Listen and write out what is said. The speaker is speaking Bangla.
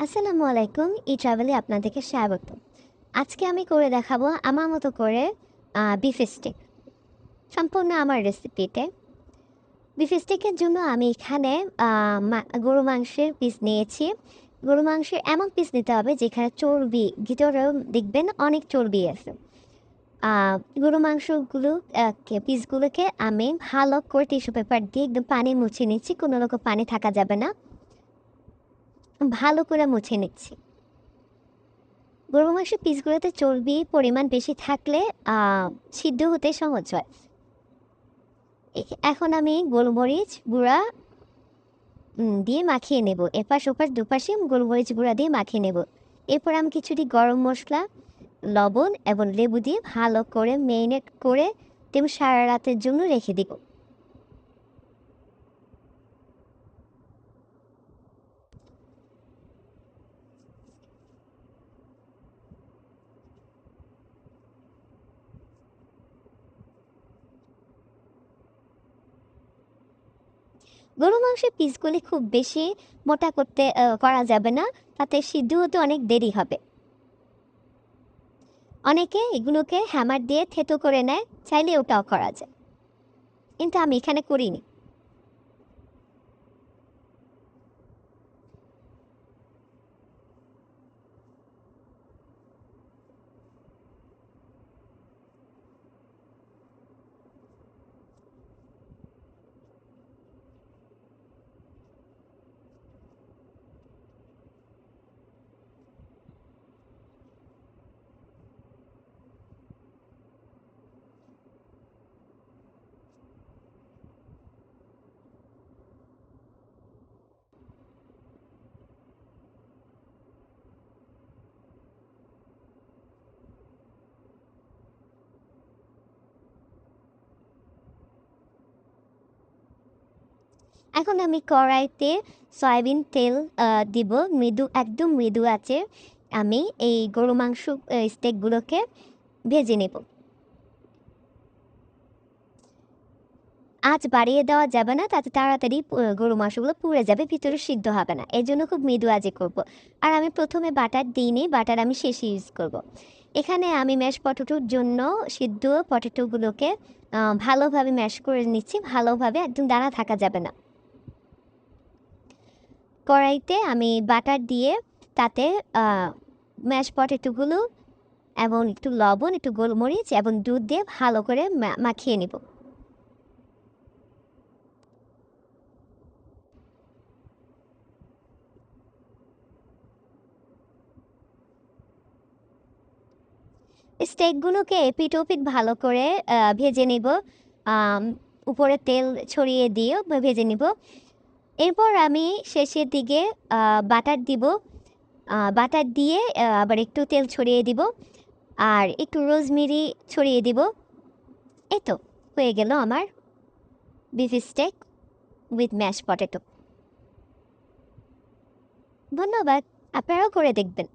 আসসালামু আলাইকুম। ট্রাভেলে আপনাদেরকে স্বাগত। আজকে আমি করে দেখাবো আমার মতো করে বিফ স্টেক। সম্পূর্ণ আমার রেসিপিতে। বিফ স্টেকের জন্য আমি এখানে গরু মাংসের পিস নিয়েছি। গরু মাংসের এমন পিস নিতে হবে যেখানে চর্বি ভিতরেও দেখবেন অনেক চর্বি আছে। গরু মাংসগুলো পিসগুলোকে আমি ভালো করে টিস্যু পেপার দিয়ে একদম পানি মুছে নিচ্ছি, কোনো রকম পানি থাকা যাবে না। ভালো করে মুছে নিচ্ছি। গরু মাংসের পিসগুলোতে চর্বি পরিমাণ বেশি থাকলে সিদ্ধ হতে সহজ হয়। এখন আমি গোলমরিচ গুঁড়া দিয়ে মাখিয়ে নেব, এপাশ ওপাশ দুপাশে গোলমরিচ গুঁড়া দিয়ে মাখিয়ে নেব। এরপর আমি কিছুটি গরম মশলা, লবণ এবং লেবু দিয়ে ভালো করে মেরিনেট করে তেমন সারা রাতের জন্য রেখে দিব। গরু মাংসের পিসগুলি খুব বেশি মোটা করা যাবে না, তাতে সিদ্ধ হতে অনেক দেরি হবে। অনেকে এগুলোকে হ্যামার দিয়ে থেতো করে নেয়, চাইলে ওটাও করা যায়, কিন্তু আমি এখানে করিনি। এখন আমি কড়াইতে সয়াবিন তেল দিব, একদম মৃদু আছে। আমি এই গরু মাংস স্টেকগুলোকে ভেজে নেব। আঁচ বাড়িয়ে দেওয়া যাবে না, তাতে তাড়াতাড়ি গরু মাংসগুলো পুড়ে যাবে, ভিতরে সিদ্ধ হবে না। এর জন্য খুব মৃদু আঁচে করব। আর আমি প্রথমে বাটার দিইনি, বাটার আমি শেষে ইউজ করব। এখানে আমি ম্যাশ পটেটোর জন্য সিদ্ধ পটেটোগুলোকে ভালোভাবে ম্যাশ করে নিচ্ছি, ভালোভাবে, একদম দানা থাকা যাবে না। কড়াইতে আমি বাটার দিয়ে তাতে ম্যাশ পটেটোগুলো এবং একটু লবণ, একটু গোলমরিচ এবং দুধ দিয়ে ভালো করে মাখিয়ে নিব। স্টেকগুলোকে এপিট ওপিট ভালো করে ভেজে নিব, আম, উপরে তেল ছড়িয়ে দিয়ে ভেজে নিব। এরপর আমি শেষের দিকে বাটার দিব, বাটার দিয়ে আবার একটু তেল ছড়িয়ে দিব আর একটু রোজমেরি ছড়িয়ে দিব। এই তো হয়ে গেল আমার beef stake with mash potato. ধন্যবাদ, আপনারাও করে দেখবেন।